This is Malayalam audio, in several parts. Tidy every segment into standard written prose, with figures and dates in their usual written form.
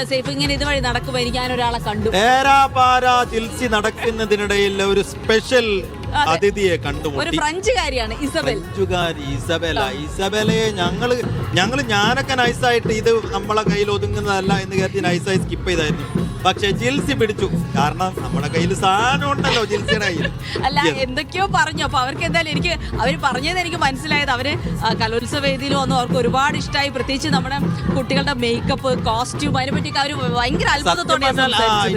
സേഫ് ഇങ്ങനെ ഇതുവഴി നടക്കുമ്പോൾ ഞാൻ ഒരാളെ കണ്ടു. ചിൽസി നടക്കുന്നതിനിടയിൽ ഒരു സ്പെഷ്യൽ അതിഥിയെ കണ്ടുമുട്ടി. ഒരു ഫ്രഞ്ചുകാരിയാണ് ഇസബെലയെ ഞാനൊക്കെ നൈസായിട്ട് ഇത് നമ്മളെ കയ്യിൽ ഒതുങ്ങുന്നതല്ല എന്ന് കരുതി നൈസായി സ്കിപ്പ് ചെയ്തായിരുന്നു. പക്ഷെ ജിൽസി പിടിച്ചു. കാരണം നമ്മുടെ കയ്യിൽ സാധനം ഉണ്ടല്ലോ ജിൽസിയുടെ കയ്യിൽ. അല്ല എന്തൊക്കെയോ പറഞ്ഞു. അപ്പൊ അവർക്ക് എന്തായാലും അവര് പറഞ്ഞത് എനിക്ക് മനസ്സിലായത് അവര് കലോത്സവ വേദിയിൽ വന്നു. അവർക്ക് ഒരുപാട് ഇഷ്ടമായി. പ്രത്യേകിച്ച് നമ്മുടെ കുട്ടികളുടെ മേക്കപ്പ്, കോസ്റ്റ്യൂം, അതിനെ പറ്റിയൊക്കെ അവര് ഭയങ്കര അത്ഭുതത്തോടെ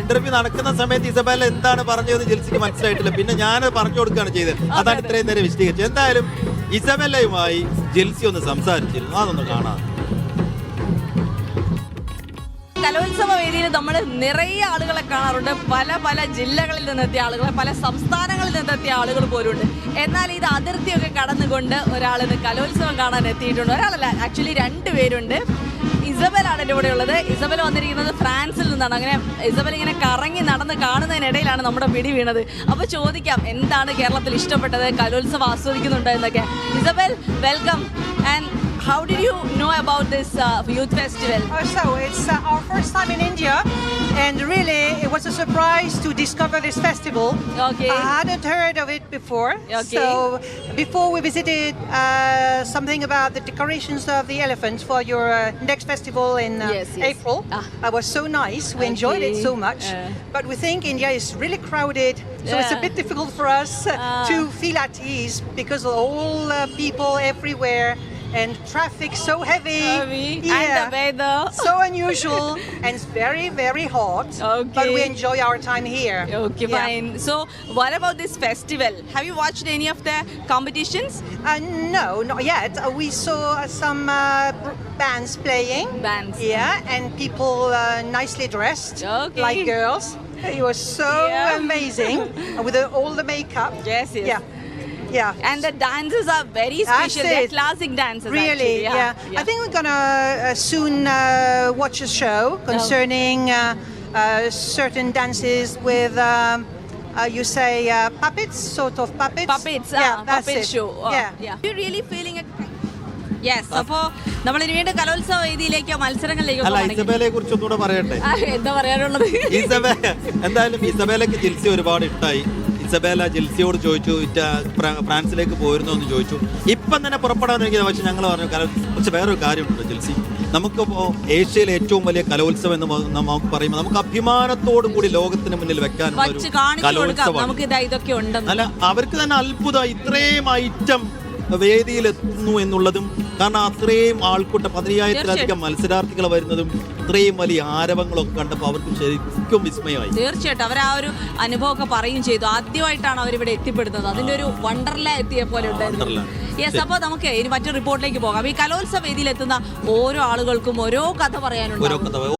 ഇന്റർവ്യൂ നടക്കുന്ന സമയത്ത് ഇസബെല എന്താണ് പറഞ്ഞതെന്ന് ജിൽസിക്ക് മനസ്സിലായിട്ടില്ല. പിന്നെ ഞാൻ പറഞ്ഞു കൊടുക്കുകയാണ് ചെയ്തത്. അതാണ് ഇത്രയും നേരം വിശദീകരിച്ചത്. എന്തായാലും ഇസബെലയുമായി ജിൽസി ഒന്ന് സംസാരിച്ചിരുന്നു. അതൊന്ന് കാണാം. കലോത്സവ വേദിയിൽ നമ്മൾ നിറയെ ആളുകളെ കാണാറുണ്ട്. പല പല ജില്ലകളിൽ നിന്നെത്തിയ ആളുകൾ, പല സംസ്ഥാനങ്ങളിൽ നിന്നെത്തിയ ആളുകൾ പോലുണ്ട്. എന്നാൽ ഇത് അതിർത്തിയൊക്കെ കടന്നുകൊണ്ട് ഒരാളിന്ന് കലോത്സവം കാണാൻ എത്തിയിട്ടുണ്ട്. ഒരാളല്ല, ആക്ച്വലി രണ്ടുപേരുണ്ട്. ഇസബെലാണ് എൻ്റെ കൂടെ ഉള്ളത്. ഇസബെൽ വന്നിരിക്കുന്നത് ഫ്രാൻസിൽ നിന്നാണ്. അങ്ങനെ ഇസബെൽ ഇങ്ങനെ കറങ്ങി നടന്ന് കാണുന്നതിനിടയിലാണ് നമ്മുടെ പിടി വീണത്. അപ്പോൾ ചോദിക്കാം, എന്താണ് കേരളത്തിൽ ഇഷ്ടപ്പെട്ടത്, കലോത്സവം ആസ്വദിക്കുന്നുണ്ടോ എന്നൊക്കെ. Isabel, welcome. And how did you know about this youth festival? So it's our first time in India, and really it was a surprise to discover this festival. Okay. I hadn't heard of it before. Okay. So before we visited something about the decorations of the elephants for your next festival in Yes. April. That was so nice. We enjoyed it so much. But we think India is really crowded, so it's a bit difficult for us to feel at ease because of all people everywhere. And traffic so heavy. And the weather so unusual, and it's very, very hot. Okay. But we enjoy our time here. Okay, fine. So what about this festival? Have you watched any of the competitions? No, not yet. We saw some bands playing. Bands. Yeah, and people nicely dressed, Okay. like girls. It was so amazing with all the makeup. Yes, yes. Yeah. And the dances are very special. They're classic dances. Really, actually. I think we're gonna soon watch a show concerning certain dances with, you say, puppets, sort of puppets. Puppets. Yeah, that's puppet it. show. Yeah. You really feeling it? Yes. അപ്പോൾ നമ്മൾ ഇനി വീണ്ടും കലോത്സവ വേദിയിലേക്കോ മത്സരങ്ങളിലേക്കോ അല്ല, ഇസബെലയെ കുറിച്ച് ഒന്നുകൂടെ പറയട്ടെ. എന്താ പറയാനുള്ളത്? എന്തായാലും ഇസബെലക്ക് ജിൽസി ഒരുപാട് ഇഷ്ടമായി. ഇസബെല ജിൽസിയോട് ചോദിച്ചു, ഫ്രാൻസിലേക്ക് പോയിരുന്നു എന്ന് ചോദിച്ചു. ഇപ്പം തന്നെ പുറപ്പെടാനിരിക്കുന്നത്. പക്ഷെ ഞങ്ങൾ പറഞ്ഞു, പക്ഷെ വേറൊരു കാര്യമുണ്ട് ജിൽസി, നമുക്കിപ്പോൾ ഏഷ്യയിലെ ഏറ്റവും വലിയ കലോത്സവം എന്ന് നമുക്ക് പറയുമ്പോൾ നമുക്ക് അഭിമാനത്തോടു കൂടി ലോകത്തിന് മുന്നിൽ വെക്കാനുള്ള ഒരു കലോത്സവം. അല്ല, അവർക്ക് തന്നെ അത്ഭുതം ഇത്രയും ഐറ്റം വേദിയിലെത്തുന്നു എന്നുള്ളതും. കാരണം അത്രയും ആൾക്കൂട്ടം, 15,000-ലധികം മത്സരാർത്ഥികൾ വരുന്നതും ഇത്രയും വലിയ ആരവങ്ങളൊക്കെ കണ്ടപ്പോൾ അവർക്ക് ശരിക്കും വിസ്മയമായി. തീർച്ചയായിട്ടും അവർ ആ ഒരു അനുഭവമൊക്കെ പറയുകയും ചെയ്തു. ആദ്യമായിട്ടാണ് അവരിവിടെ എത്തിപ്പെടുന്നത്. അതിന്റെ ഒരു വണ്ടർലാ എത്തിയ പോലെ ഉണ്ടായിരുന്നു. യെസ്. അപ്പോൾ നമുക്ക് ഇനി മറ്റൊരു റിപ്പോർട്ടിലേക്ക് പോകാം. ഈ കലോത്സവ വേദിയിൽ എത്തുന്ന ഓരോ ആളുകൾക്കും ഓരോ കഥ പറയാനുണ്ട്.